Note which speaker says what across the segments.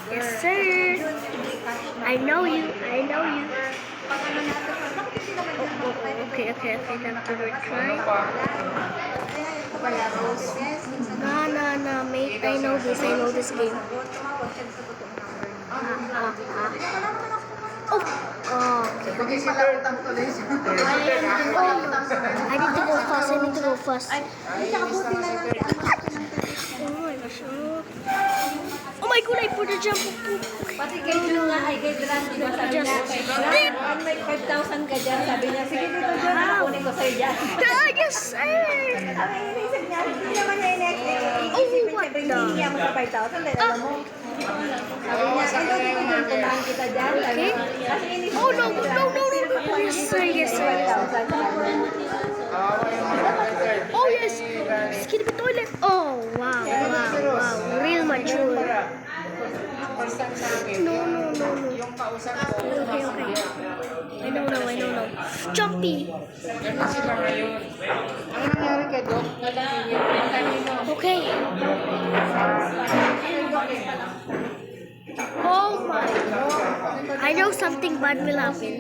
Speaker 1: Yes, sir. I know you. I know you. Okay. Time to retry. Nah, mate. I know this game. Oh. Okay. I need to go fast. Oh my gosh. Oh my god, I put a jump.
Speaker 2: Pati kay Jun nga, ay kay Dran, di ba sabi niya, Dran, may 5,000 ka dyan. Sabi niya, sige dito Jun, nakunin ko sa'yo dyan.
Speaker 1: Yes, sir.
Speaker 2: Ang inisip niya, hindi naman niya in-expect.
Speaker 1: Oh,
Speaker 2: Iisipin
Speaker 1: what
Speaker 2: siyempre,
Speaker 1: the?
Speaker 2: hihingi mo sa 5,000, dahil alam mo. Sabi niya, ay dito Jun, tumahan kita dyan.
Speaker 1: Okay.
Speaker 2: Kasi inisip
Speaker 1: Oh,
Speaker 2: niya,
Speaker 1: no. Yes, sir.
Speaker 2: 5,000 ka.
Speaker 1: Oh, yes. Skid the toilet. Oh, wow. Real mature. No. Okay. I know. Jumpy. Okay. Oh my god. I know something bad will happen.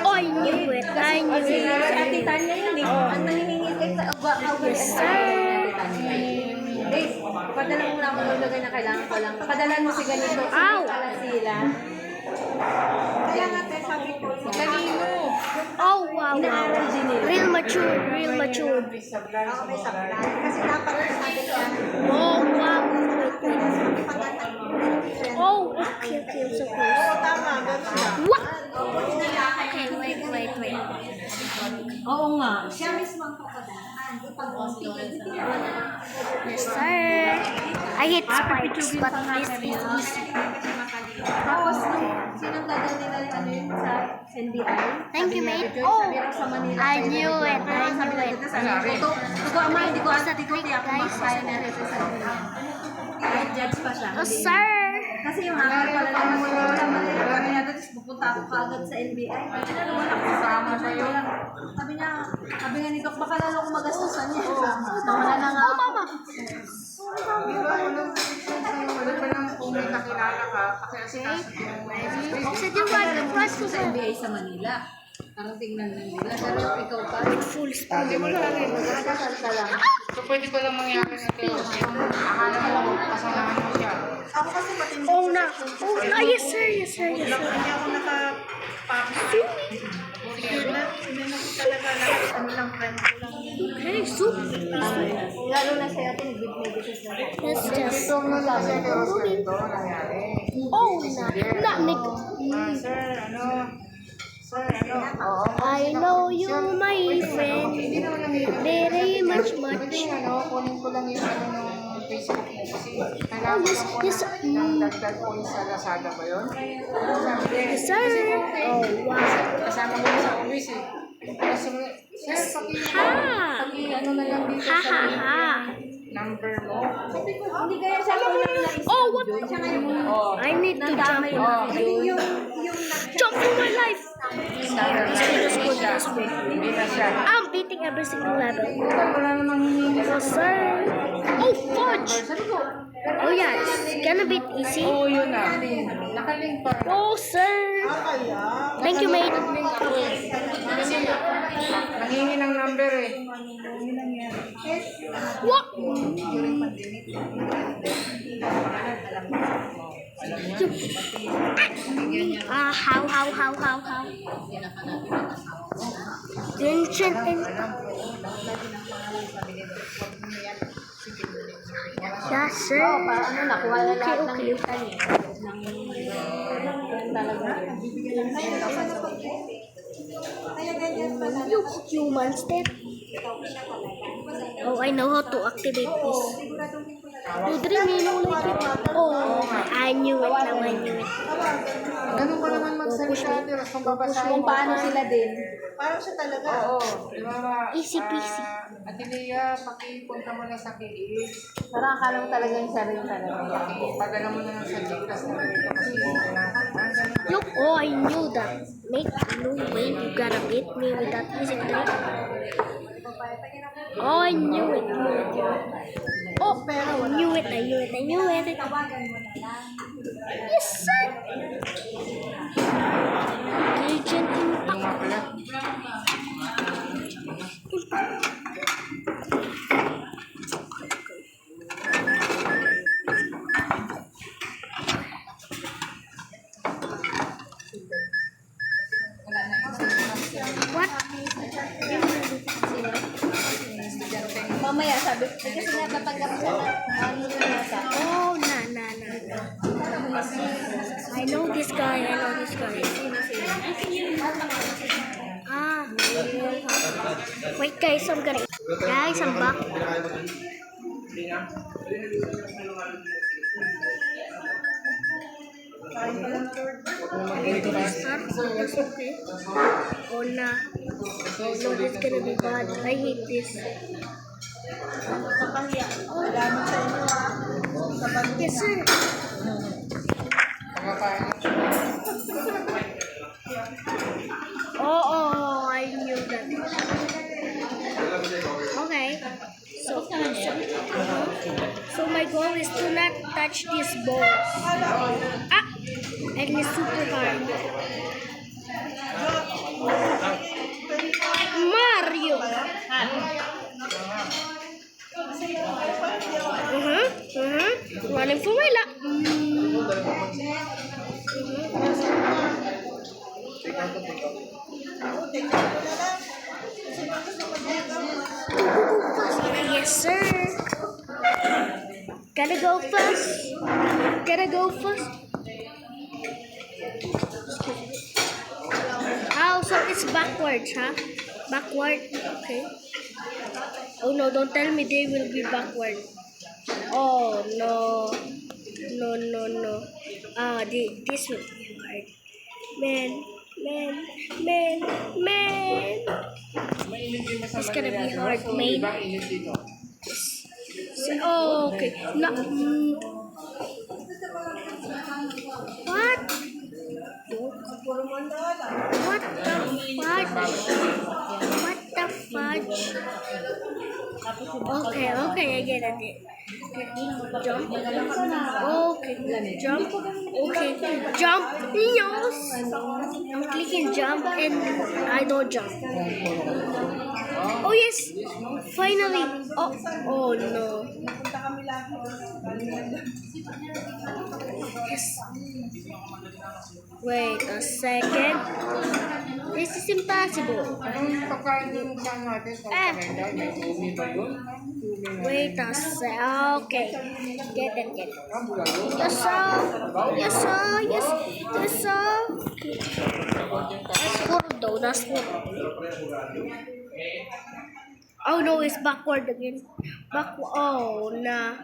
Speaker 1: Oh, I knew it.
Speaker 2: Si Ate Tanya yun eh. Ang nanginingit kay
Speaker 1: Yes, sir.
Speaker 2: Guys, padala mo na ako maglagay na kailangan ko lang. Padalan mo si ganito.
Speaker 1: Ow!
Speaker 2: Pala sila. Kaya nga tayo sabi ko. Kanino?
Speaker 1: Oh, wow.
Speaker 2: Inaaral din nila.
Speaker 1: Real mature.
Speaker 2: Ako may supply. Kasi dapat sabi ko.
Speaker 1: Oh, wow. Oh, okay. I'm so close.
Speaker 2: Tama,
Speaker 1: What? Okay, wait.
Speaker 2: oo nga. Siya mismo ang papadaan.
Speaker 1: Yes, sir. I hate spikes, but this is easy.
Speaker 2: Tapos, sinong dadal nila yun sa NBI?
Speaker 1: Thank you, mate.
Speaker 2: Sabi
Speaker 1: Oh,
Speaker 2: raw sa Manila.
Speaker 1: I knew it.
Speaker 2: Sabi ko, ama, hindi ko asa, hindi ko tiyak makakaya na rin sa Manila. Kahit judge pa siya.
Speaker 1: Oh, sir.
Speaker 2: Kasi yung aking pala lang wala Manila kami natin, tapos pupunta ako kaagad sa NBI. Wala ko kasama siya yun. Sabi nga ni Doc, baka lalo ko magastusan niya. Wala na nga.
Speaker 1: Oh, mama.
Speaker 3: Wala pa lang kung may kakilala ka, pakiasikaso mo.
Speaker 1: Said you want the price to
Speaker 2: Sa NBI sa Manila. Parang tingnan lang nila. Pero ikaw pa.
Speaker 1: full
Speaker 3: Hindi mo lang rin.
Speaker 2: Magkakasal ka lang.
Speaker 3: So, pwede ko lang mangyari na ito. Akala mo, kasalanan mo siya.
Speaker 2: Ako kasi matindi.
Speaker 1: Oh, na. Yes, sir.
Speaker 2: Hindi ako nakapapit. Sinanap ko talaga na ano lang, friend ko lang.
Speaker 1: Okay, soup.
Speaker 2: Lalo na sa'yo atin, big medicines na.
Speaker 1: Let's just.
Speaker 3: Ito mo lang siya kay Oscar ito, nangyari.
Speaker 1: Oh, na.
Speaker 3: Sir, oo.
Speaker 1: I know you, my friend.
Speaker 3: Hindi naman nangyari.
Speaker 1: Very much.
Speaker 3: Pwede kunin ko lang yung nung Facebook mo kasi kailangan
Speaker 1: Oh,
Speaker 3: ko
Speaker 1: yes.
Speaker 3: ng dagdag points sa Lazada ba yun?
Speaker 1: Yes, sir. Oh, wow.
Speaker 3: Kasama ko sa office eh. Kasi, sir, ano na lang dito sa number mo.
Speaker 2: Hindi kaya siya ko lang na-isip.
Speaker 1: Oh, what?
Speaker 2: Siya nga yung
Speaker 1: I need to jump.
Speaker 2: hindi yung
Speaker 1: Jump for my life.
Speaker 3: Hindi na siya.
Speaker 1: I'm beating every single level.
Speaker 3: Wala namang hiningi.
Speaker 1: Oh, sir. Oh, fudge. Oh, yeah. It's gonna be easy.
Speaker 3: Oo, yun na. Nakalink pa.
Speaker 1: Oh, sir. Thank you, mate.
Speaker 3: Kasi nangingi ng number eh.
Speaker 1: What? How? Tension and... Yes, sir.
Speaker 2: ano, nakuha na lahat ng
Speaker 1: Okay.
Speaker 2: litan eh. Talaga. Kaya ganyan pala.
Speaker 1: You humans then. Oh, I know how to activate this. You didn't know like it. Oh, I knew it now.
Speaker 3: Ganun ko naman magsalita, pero kung babasahin
Speaker 2: Kung
Speaker 3: mo.
Speaker 2: paano sila din. Parang siya talaga.
Speaker 3: Oo. Di ba ba?
Speaker 1: Easy peasy.
Speaker 3: Ate Lea, pakipunta mo na sa kilis.
Speaker 2: Parang akala mo talaga yung sarili talaga.
Speaker 3: Pakipadala mo na lang sa Gcash na dito kasi kailangan.
Speaker 1: Look, oh, I knew that. Make no way you gotta beat me with that easy trick. Oh, I knew it. Oh, I knew it.
Speaker 2: Tawagan mo na lang.
Speaker 1: Yes, sir. Legion
Speaker 3: Ano
Speaker 1: Impact.
Speaker 3: nga pala?
Speaker 1: What?
Speaker 2: Mamaya sabi, kasi nga tatanggap siya na ano yung nasa.
Speaker 1: Oh, na. I know this guy. Ah. Wait, guys, I'm back. Okay. Oh, nah. Oh, no, this is gonna be bad. I hate this. Yes, sir.
Speaker 3: Nakakain.
Speaker 1: Oh, I knew that. Okay. So my goal is to not touch these balls. Ah! And it's super hard. Mario! Running for my lap. Yes, sir. Gotta go first. Oh, so it's backwards, huh? Backward. Okay. Oh no, don't tell me they will be backward. Oh no. No. This will be hard. Man. It's gonna be hard, man. So, okay. No. What? What the fudge? Okay, I get it. Jump. Okay, jump. Okay, jump. Yes. I'm clicking jump and I don't jump. Oh yes, finally. Oh no. Yes. Wait a second. This is impossible.
Speaker 3: Anong pagkain yung saan natin sa kalenda? May umi ba yun?
Speaker 1: Wait a second. Okay. Get it.
Speaker 3: Ah, bulalo?
Speaker 1: Yes, sir. Okay. That's four. Oh no, it's backward again. Oh, nah.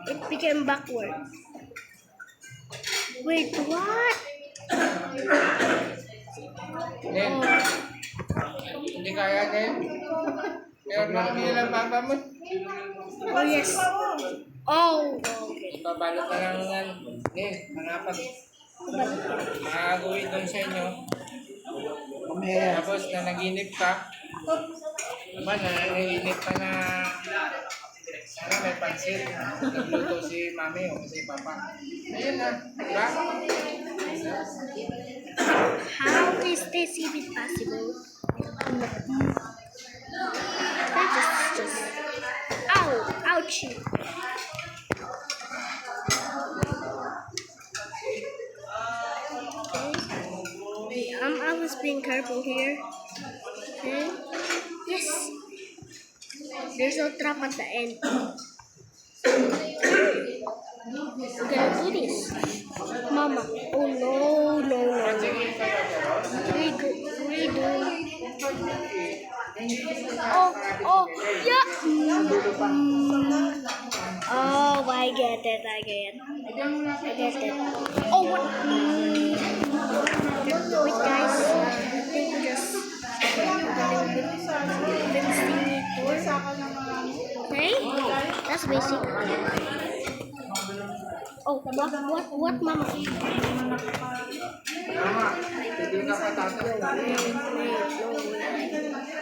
Speaker 1: It became backward. Wait, what?
Speaker 3: Nen, hindi kaya din. Kaya nakikilang papa mo.
Speaker 1: Oh, yes. Oh, okay.
Speaker 3: Ipabalot na lang yan. Nen, hanapan. Makagawin doon sa inyo. Tapos na naginip ka. Diba, naginip ka na sana may pansit. Nagluto si mami o si papa. Ayun na. Diba?
Speaker 1: How is this even possible? That is just... Ow! Ouchie! Okay. I was being careful here. Okay. Yes! There's no trap at the end. I'm gonna do this. Mama. Oh no. Redo. Oh, yeah. Oh, I get it. Oh, what? Wait, guys. I think just a little bit okay, that's basic. Oh, what, mama?
Speaker 3: Tama. Hindi ka pa tatas.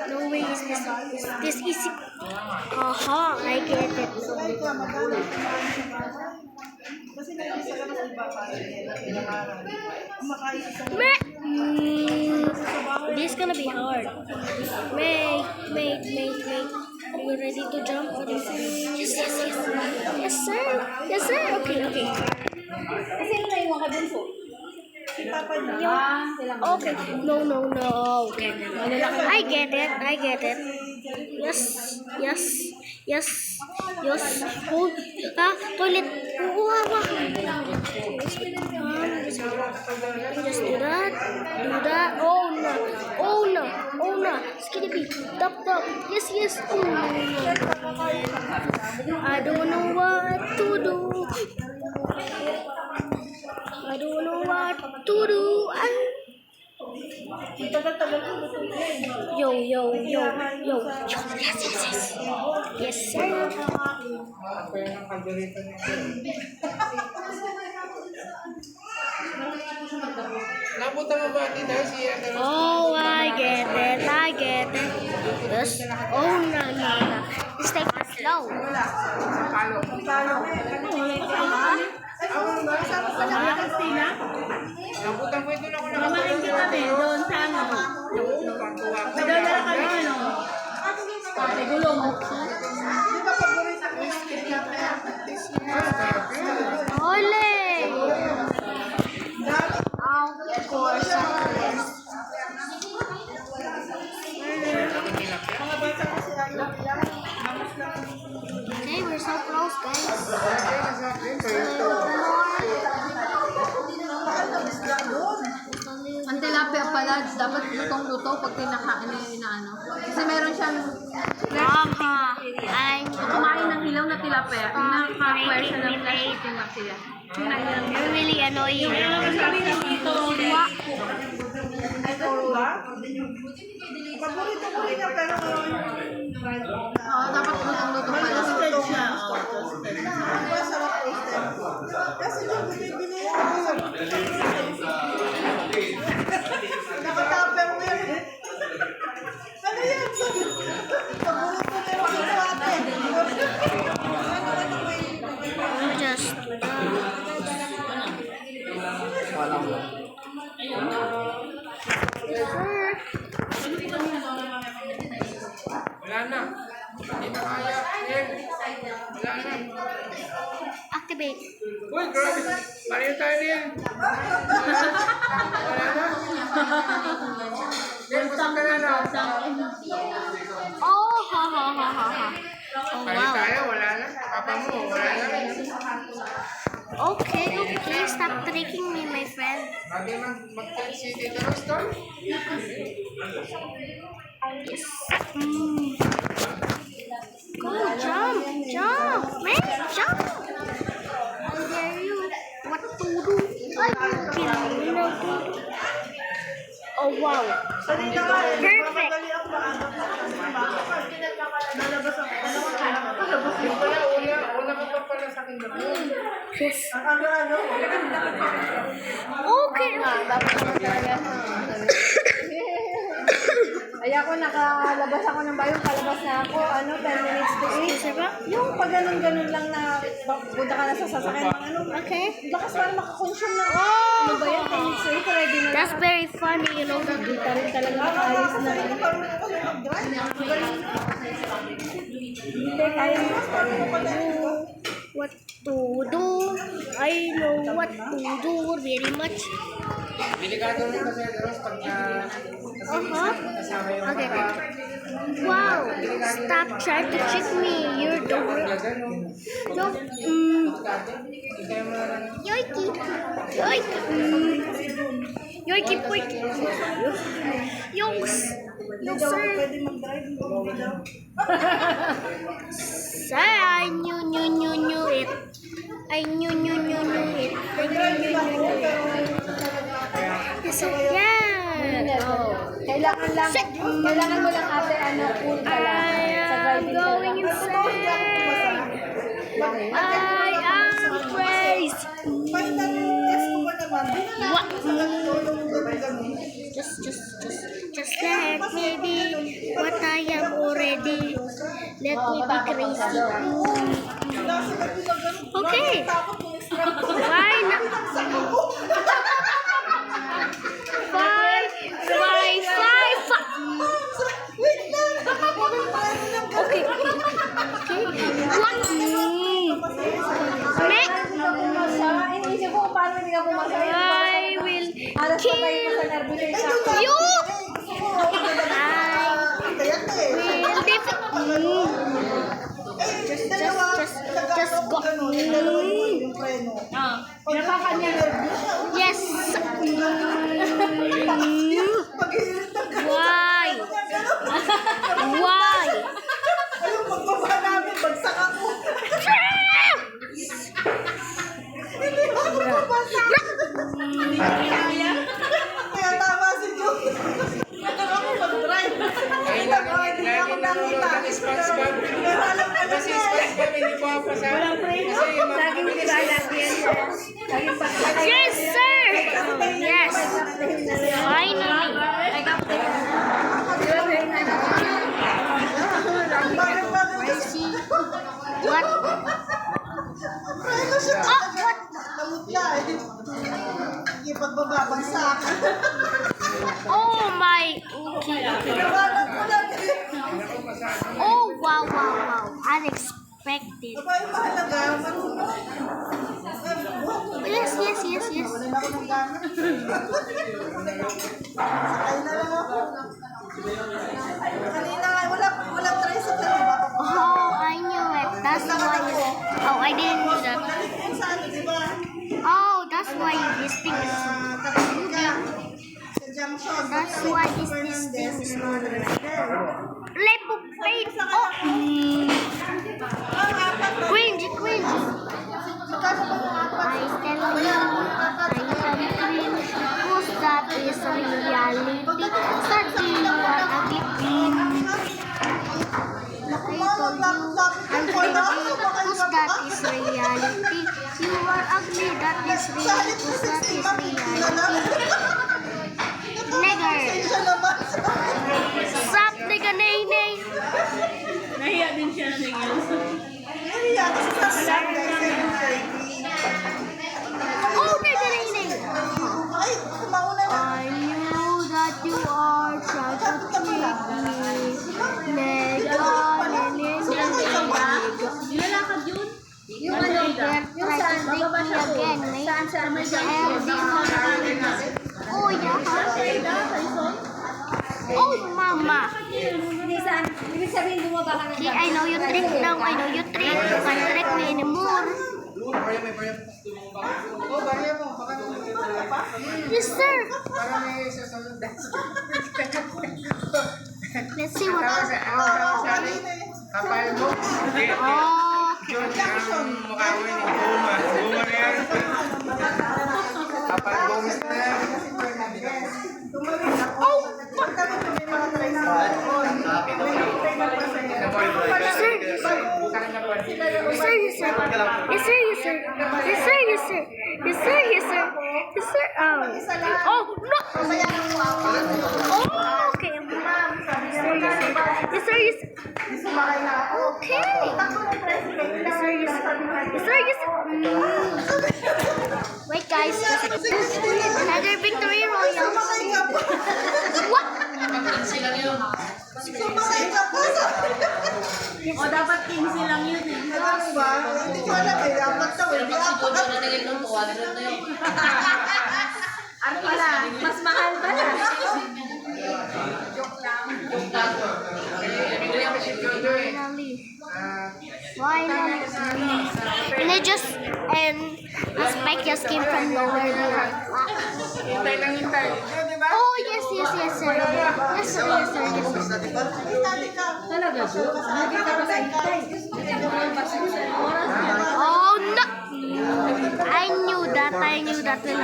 Speaker 1: No way is this easy. Aha, I get it. This is gonna be hard. Mate. Are you ready to jump? Yes. Yes, sir. Yes, sir. Okay.
Speaker 2: Kasi yung naiwan ka dun, so.
Speaker 1: Okay. No. I get it. Yes. Oh, toilet. Wow. Just do that. Oh no. Skippy. Top. Yes. Oh, no. I don't know what to do. Yo. Yes, sir.
Speaker 3: Ako yun ang kalderita niya. Nabuta mo ba din dahil siya?
Speaker 1: Oh, I get it. Yes. Oh, no. Just take it slow.
Speaker 3: Nabutan ko ito na ako
Speaker 2: Mamahin ka kami doon sa ano. Madala kami ano. May gulong.
Speaker 1: Ole! Of course. Okay, we're so close, guys.
Speaker 2: Ang tilapia pala, dapat lutong-luto pag inaano. Kasi meron siyang
Speaker 1: Aha.
Speaker 2: kumain ng hilaw na tilapia. Nakakuha siya ng plastic yung sila.
Speaker 1: You're really annoying.
Speaker 2: Oo, dapat lutong-luto pala.
Speaker 1: Just
Speaker 3: Wala na. Hindi na kaya. Wala na.
Speaker 1: activate.
Speaker 3: Uy, grabe. Pareho tayo din. Wala na. Then, kusang ka na na.
Speaker 1: Oh, ha. Oh,
Speaker 3: Pareho
Speaker 1: wow.
Speaker 3: tayo, wala na. Papa mo, wala na.
Speaker 1: Okay. Stop tricking me, my friend.
Speaker 3: Bagay mag-tell si Tito Roston.
Speaker 1: Go, jump, man, jump. I dare you. What to do? I will kill you. Oh, wow. Perfect.
Speaker 3: Yung pala, una ka pa pala sa akin na.
Speaker 1: Yes. Okay.
Speaker 2: Kaya ako nakalabas ako ng bayo, palabas na ako, 10 minutes to 8.
Speaker 1: Isa ba?
Speaker 2: Yung pag ganun lang na punta ka na sa sasakyan ng
Speaker 1: Okay.
Speaker 2: lakas para makakonsume ng
Speaker 1: Oh,
Speaker 2: ano ba yan, 10 minutes to 8, ready na
Speaker 1: that's very funny, you know.
Speaker 2: Dito rin talaga ayos na. Hindi, kaya mo.
Speaker 1: What to do? I know what to do very much.
Speaker 3: Delikado rin kasi, Ros, pag kasama yung
Speaker 1: Okay.
Speaker 3: mga
Speaker 1: Wow. Stop trying to trick me. You're the worst. No. Yoiki. Yoiki. Yonks. No, sir. Sir, I knew it. I knew it. Yeah. Oh.
Speaker 2: Kailangan mo lang ate, cool ka lang. Sa
Speaker 1: I am
Speaker 2: driving ka
Speaker 1: going
Speaker 2: lang.
Speaker 1: insane. I am crazy.
Speaker 2: Final test ko ba naman? Di na
Speaker 1: What?
Speaker 2: natin sa ganito yung ganun.
Speaker 1: Just let me be what I am already. Let me be crazy.
Speaker 2: Kasi pag ginagano,
Speaker 1: Okay.
Speaker 2: takot yung instructor.
Speaker 1: Fine. Five.
Speaker 2: Wait lang!
Speaker 1: Okay. What? Me?
Speaker 2: Iniisip ko kung paano hindi ka pumasa.
Speaker 1: I will
Speaker 2: Alas pa tayo
Speaker 1: kill
Speaker 2: sa nervous sa
Speaker 1: you.
Speaker 2: Kaya ka eh.
Speaker 1: Will defeat. Just go.
Speaker 2: Yung preno. Pinapakanya nervous.
Speaker 1: Yes.
Speaker 2: Pag-iilit ng
Speaker 1: Why? Why?
Speaker 2: Ayun, pagbaba namin, bagsak ako. Hindi ako mabasa. Kaya tama si June. Nagkaroon ako mag-drive.
Speaker 3: Ay, lagi nanonood ng SpongeBob.
Speaker 2: Pero alam ko
Speaker 3: Kasi SpongeBob hindi po ako sa... Kasi yung mga
Speaker 1: Yes, sir. Yes. Finally. I see. What?
Speaker 2: Preno siya.
Speaker 1: Oh, what?
Speaker 2: Namutla eh. Sige, pagbaba, bagsak.
Speaker 1: Oh my. Okay.
Speaker 2: Nawalan ko lang eh.
Speaker 1: Oh, wow. Unexpected.
Speaker 2: Aba, yung mahalaga, marunong.
Speaker 1: Yes.
Speaker 2: Wala na ako ng gana. Sakay na lang ako. Kanina nga, walang tricycle, di ba?
Speaker 1: Oh, I knew it. That's why. Oh, I didn't know that.
Speaker 2: Balik mo sa ano, di ba?
Speaker 1: Oh, that's why this thing is.
Speaker 2: Tatakot ka. Sa junction.
Speaker 1: That's why this thing is not Lepo paid. Oh.
Speaker 2: Ang apat na.
Speaker 1: Cringe.
Speaker 2: Magkano ba yung apat?
Speaker 1: I tell you, I am cringe. Who's that is reality? Sadly, you are a victim.
Speaker 2: Naku,
Speaker 1: I
Speaker 2: ma,
Speaker 1: told you, I'm cringe. Who's that is reality? You are ugly. That is real. Who's that is reality? Nigger.
Speaker 2: Siya naman.
Speaker 1: Sup, nigga, nay.
Speaker 2: Nahiya kasi sa sabi ng
Speaker 1: Oh, nigga, nay.
Speaker 2: Ay, kumauna na.
Speaker 1: I knew that you are trying to trick me. Nigga.
Speaker 2: Yung ano,
Speaker 1: You're trying to trick me again, mate. Oh, yeah. Oh, mama.
Speaker 2: Hindi saan, ibig sabihin bumaba ka na
Speaker 1: See, I know you trick now. I know you trick. You can't trick me anymore.
Speaker 3: Oh, bariya mo. Baka naman pa.
Speaker 1: Yes, sir.
Speaker 3: Para may sasalod.
Speaker 1: Let's see what.
Speaker 3: Kapal mo. Hindi.
Speaker 1: Oh,
Speaker 3: Yun, ang mukha mo yun. Guma. Guma na yan. Kapal Gomez na yan.
Speaker 1: Yes, sir. Oh, no. Oh, okay. Yes, sir. Okay. Yes, sir. Wait, guys. Another victory royal. What?
Speaker 2: Sumakay ka pa sa...
Speaker 4: O dapat 15 lang yun eh.
Speaker 2: Ano ba? Hindi ko alam eh. Dapat daw. Hindi ako.
Speaker 4: Ano pala? Mas mahal pala.
Speaker 1: Finally. And I just, the spike just came from nowhere.
Speaker 3: Hintay lang hintay. Di ba?
Speaker 1: Oh, yes, sir. Yes, sir.
Speaker 2: Talaga, Jun? Nakita ko sa itay.
Speaker 1: Oh, no. I knew that will happen.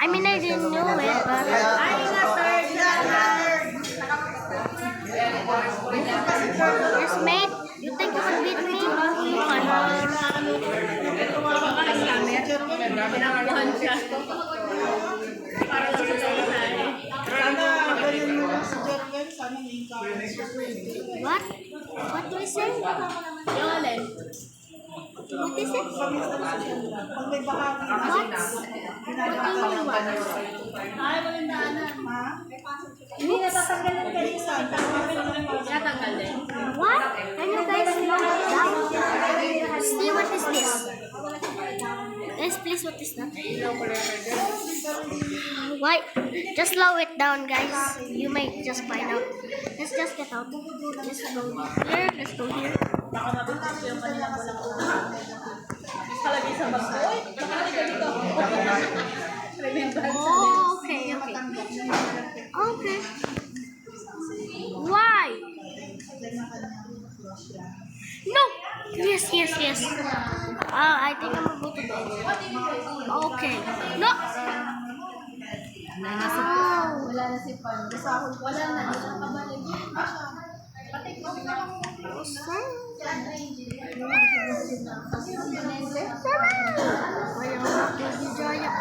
Speaker 1: I mean, I didn't know it, but... Yes, mate. You think you can beat me? You cannot.
Speaker 4: Pinakuhan siya. Para lang sa sari-sari.
Speaker 1: What? What do I say?
Speaker 4: Yung alin?
Speaker 1: What is it? What? What do you mean what?
Speaker 4: Ay, walang daanan.
Speaker 2: Hindi natatanggal ng kalisan.
Speaker 4: Tinatanggal din.
Speaker 1: What? Can you guys slow it down? See what is this? Guys, please, what is that? Why? Just slow it down, guys. You may just find out. Let's just get out. Let's go here. Let's go here.
Speaker 4: Baka mabigkas yung kanilang walang ulo. Palagi sa bag ko. Uy, nakalagay ka dito. Remembrance.
Speaker 1: Oh, okay, okay. Okay. Why? No. Yes, yes, yes. I think I'm gonna go to bed. Okay. No.
Speaker 2: Wala na si Pan. Gusto ako. Wala na. Nakabalik.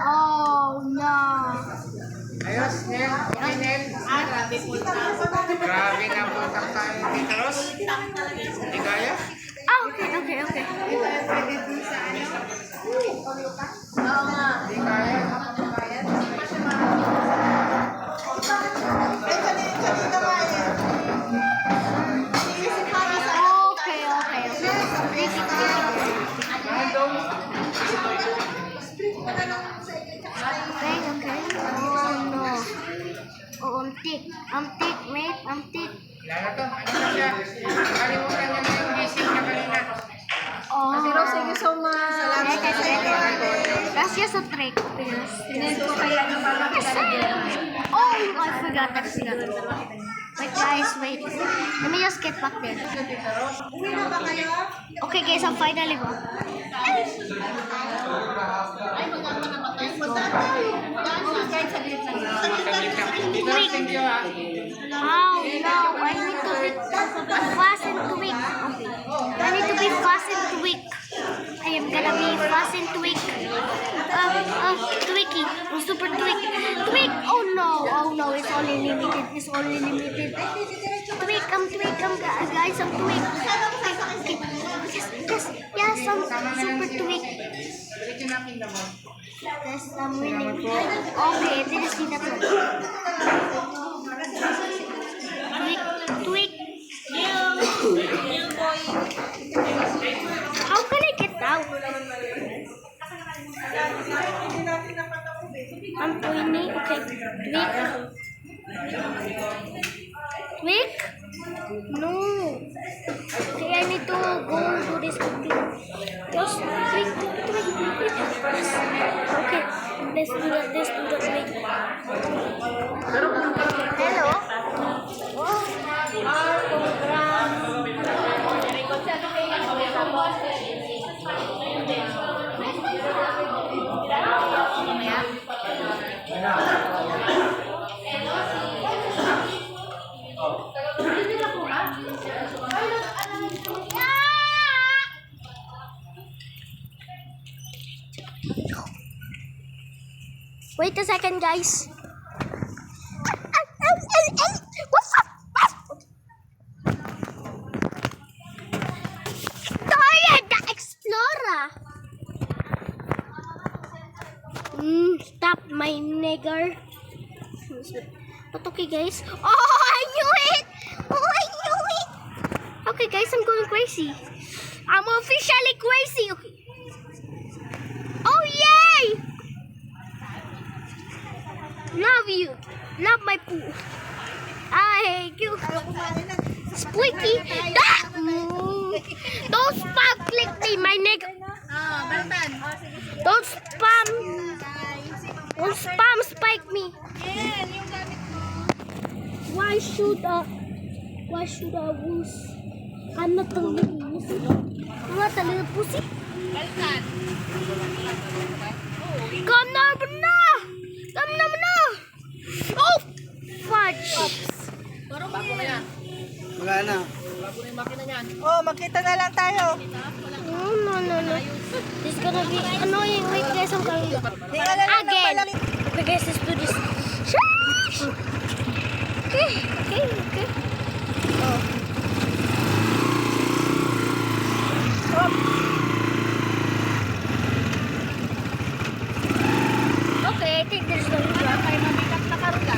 Speaker 1: Oh no.
Speaker 3: Ayos, Nel. Okay, Nel.
Speaker 4: Grabe po
Speaker 3: Grabe na po tayo. Tita Ros. Hindi kaya?
Speaker 1: Okay, okay, okay.
Speaker 2: Oo nga.
Speaker 3: Hindi kaya.
Speaker 1: Okay, okay, okay. Okay, okay. Oh no. Oh, I'm thick, mate. I'm thick.
Speaker 3: Lalo to. Ano na siya? Kalimutan niya na yung gising niya kanina.
Speaker 1: Oh.
Speaker 2: Thank you so much.
Speaker 1: That's just a trick. Yes.
Speaker 2: Tinend ko kaya ng para
Speaker 1: Oh, I forgot. I forgot. Wait, guys, wait. Let me just get back there.
Speaker 2: Uwi na ba kayo?
Speaker 1: Okay, guys, I'm finally back.
Speaker 2: Kahit saglit lang.
Speaker 3: Tita Ros, thank you ha.
Speaker 1: Oh no, I need to be fast and quick. Okay. I need to be fast and quick. I am gonna be fast and quick. Twicky. Oh, super twick. Twick. Oh no, it's only limited. It's only limited. Twick, guys, I'm twick. Okay. Yes, I'm super twick.
Speaker 3: Diretso na akin naman.
Speaker 1: Yes, I'm winning. Okay, I didn't see that one. Tweak. How can I get out? I'm winning. Okay, tweak. No. Okay, I need to go to this computer. Yes, tweak. Yes. Okay, let's do that. Wait. Hello. Wait a second, guys. What's up? Dora the Explorer. Stop, my nigger. But okay, guys. Oh, I knew it. Okay, guys, I'm going crazy. I'm officially crazy. Okay. Oh, yay! Love you. Love my poo. I hate you. Squeaky. Don't spam click me, my nigga. Don't spam. Don't spam spike me. Why should I lose? I'm not a little pussy. I'm not a little pussy. Come na. Oh! Fudge!
Speaker 3: Wala na.
Speaker 2: Oh, magkita na lang tayo.
Speaker 1: No. This is gonna be annoying. Wait guys, I'm coming. Again. Okay guys, let's do this. Shush! Okay. Oh. Okay, I think there's no drop.
Speaker 2: Ay, mabigat na karga.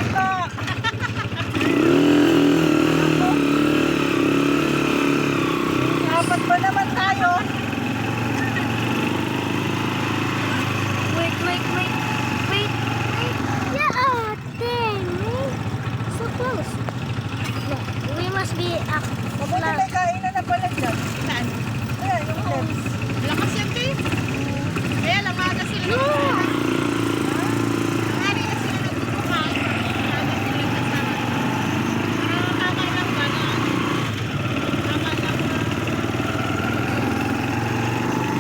Speaker 2: Dapat ba naman tayo?
Speaker 1: Wait. Yeah, dang. So close. No, we must be
Speaker 2: Mabuti may kainan na pala dyan. Saan? Ayan, yung lens.
Speaker 4: Lakas yan, Dave. Kaya lang, maaga sila.
Speaker 1: No!
Speaker 4: Maaari na sila nagbubuhay. Maaga sila kasama. Tama lang ba na? Tama lang na.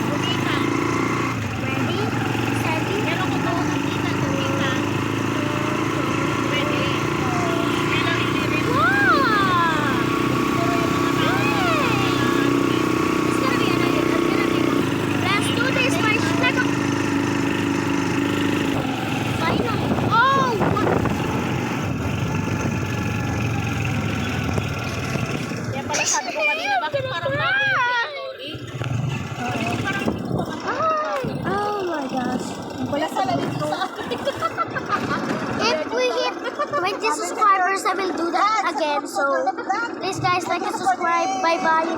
Speaker 4: Kumita.
Speaker 1: Ready? Steady?
Speaker 4: Meron ko ba nakita? Kumita. Pwede. Kailang hindi rin.
Speaker 1: Wow! It's gonna be Let's do this, my second. Finally. Oh! What?
Speaker 4: Kaya pala sabi ko kanina, bakit parang bago yung theory? Parang hindi ko pa
Speaker 1: Oh my gosh.
Speaker 2: Wala sa lalit ko.
Speaker 1: If we hit 20 subscribers, I will do that again. So, please guys, like and subscribe. Bye-bye.